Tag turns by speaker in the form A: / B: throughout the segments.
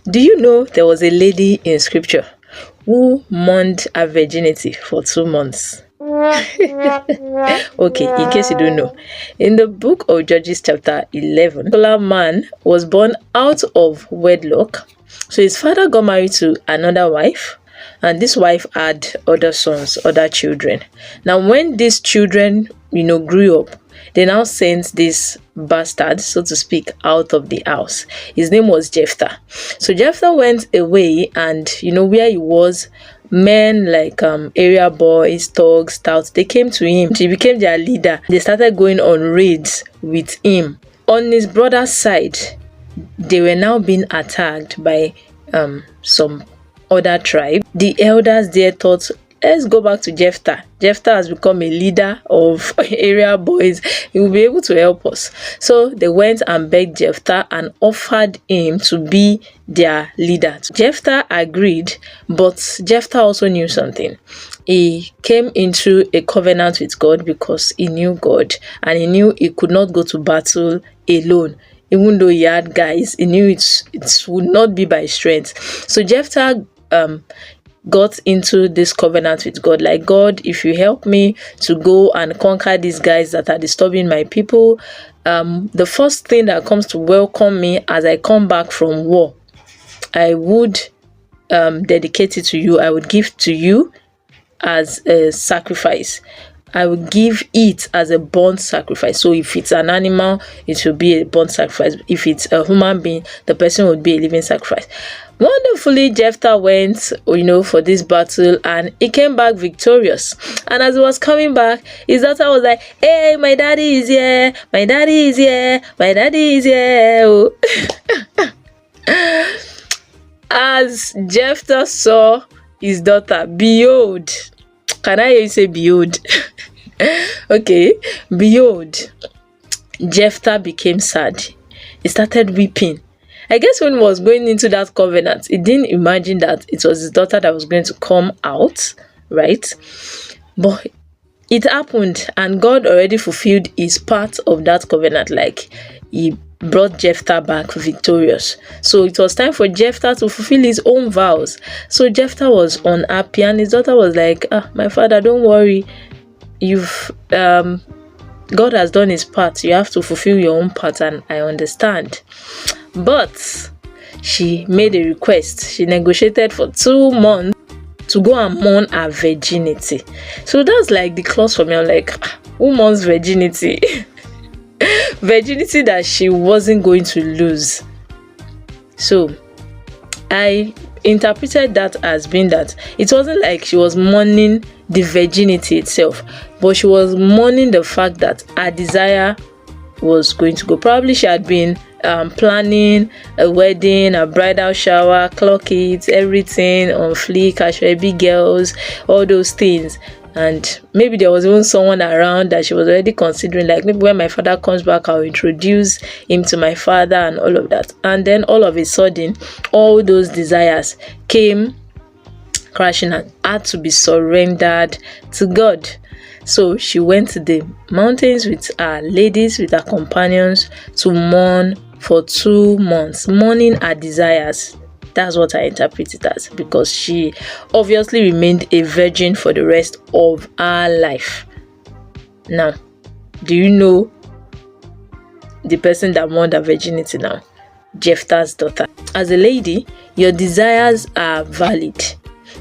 A: Do you know there was a lady in scripture who mourned her virginity for 2 months? Okay, in case you don't know, in the book of Judges chapter 11, a particular man was born out of wedlock. So his father got married to another wife, and this wife had other sons, other children. Now when these children grew up, they now sent this bastard, so to speak, out of the house. His name was Jephthah. So Jephthah went away, and where he was, men like area boys, thugs, touts, they came to him. He became their leader. They started going on raids with him. On his brother's side, they were now being attacked by some other tribe. The elders there thought, let's go back to Jephthah. Jephthah has become a leader of area boys. He will be able to help us. So they went and begged Jephthah and offered him to be their leader. Jephthah agreed, but Jephthah also knew something. He came into a covenant with God because he knew God, and he knew he could not go to battle alone. Even though he had guys, he knew it would not be by strength. So Jephthah got into this covenant with God, like, God, if you help me to go and conquer these guys that are disturbing my people, the first thing that comes to welcome me as I come back from war, I would dedicate it to you. I would give to you as a sacrifice. I will give it as a burnt sacrifice. So if it's an animal, it will be a burnt sacrifice. If it's a human being, the person would be a living sacrifice. Wonderfully, Jephthah went, for this battle, and he came back victorious. And as he was coming back, his daughter was like, hey, my daddy is here, my daddy is here, my daddy is here. Oh. As Jephthah saw his daughter, behold, can I hear you say behold? Okay, behold, Jephthah became sad. He started weeping. I guess when he was going into that covenant, he didn't imagine that it was his daughter that was going to come out, right? But it happened, and God already fulfilled his part of that covenant. Like, he brought Jephthah back victorious. So it was time for Jephthah to fulfill his own vows. So Jephthah was unhappy, and his daughter was like, my father, don't worry. You've God has done his part. You have to fulfill your own part, and I understand. But she made a request. She negotiated for 2 months to go and mourn her virginity. So that's like the clause for me. I'm like, who mourns virginity? Virginity that she wasn't going to lose. So I interpreted that as being that it wasn't like she was mourning the virginity itself, but she was mourning the fact that her desire was going to go. Probably she had been planning a wedding, a bridal shower, clock it, everything on fleek, Ashwebi girls, all those things. And maybe there was even someone around that she was already considering, like, maybe when my father comes back, I'll introduce him to my father and all of that. And then all of a sudden, all those desires came crashing and had to be surrendered to God. So she went to the mountains with her ladies, with her companions, to mourn for 2 months, mourning her desires. That's what I interpret it as, because she obviously remained a virgin for the rest of her life. Now, do you know the person that mourned her virginity now? Jephthah's daughter. As a lady, your desires are valid,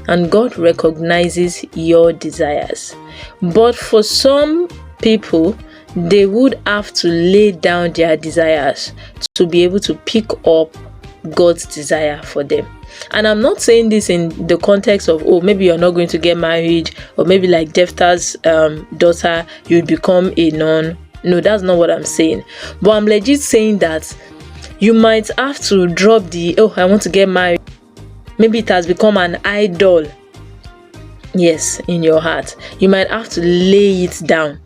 A: and God recognizes your desires. But for some people, they would have to lay down their desires to be able to pick up God's desire for them. And I'm not saying this in the context of, oh, maybe you're not going to get married, or maybe like Jephthah's daughter, you'll become a nun. No, that's not what I'm saying. But I'm legit saying that you might have to drop the, oh, I want to get married. Maybe it has become an idol. Yes, in your heart. You might have to lay it down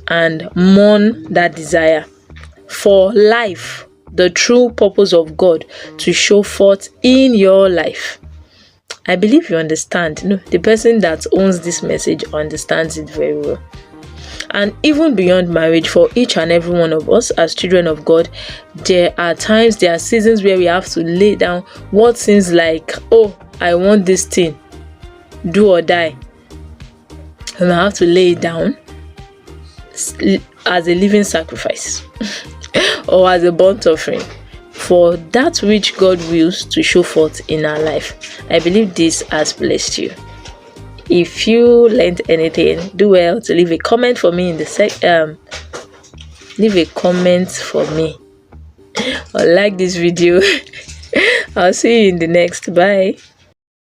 A: and mourn that desire for life, the true purpose of God to show forth in your life. I believe you understand. No, the person that owns this message understands it very well. And even beyond marriage, for each and every one of us as children of God, there are seasons where we have to lay down what seems like, oh, I want this thing, do or die. And I have to lay it down as a living sacrifice or as a burnt offering for that which God wills to show forth in our life. I believe this has blessed you. If you learned anything, do well to leave a comment for me in the leave a comment for me or like this video. I'll see you in the next. Bye.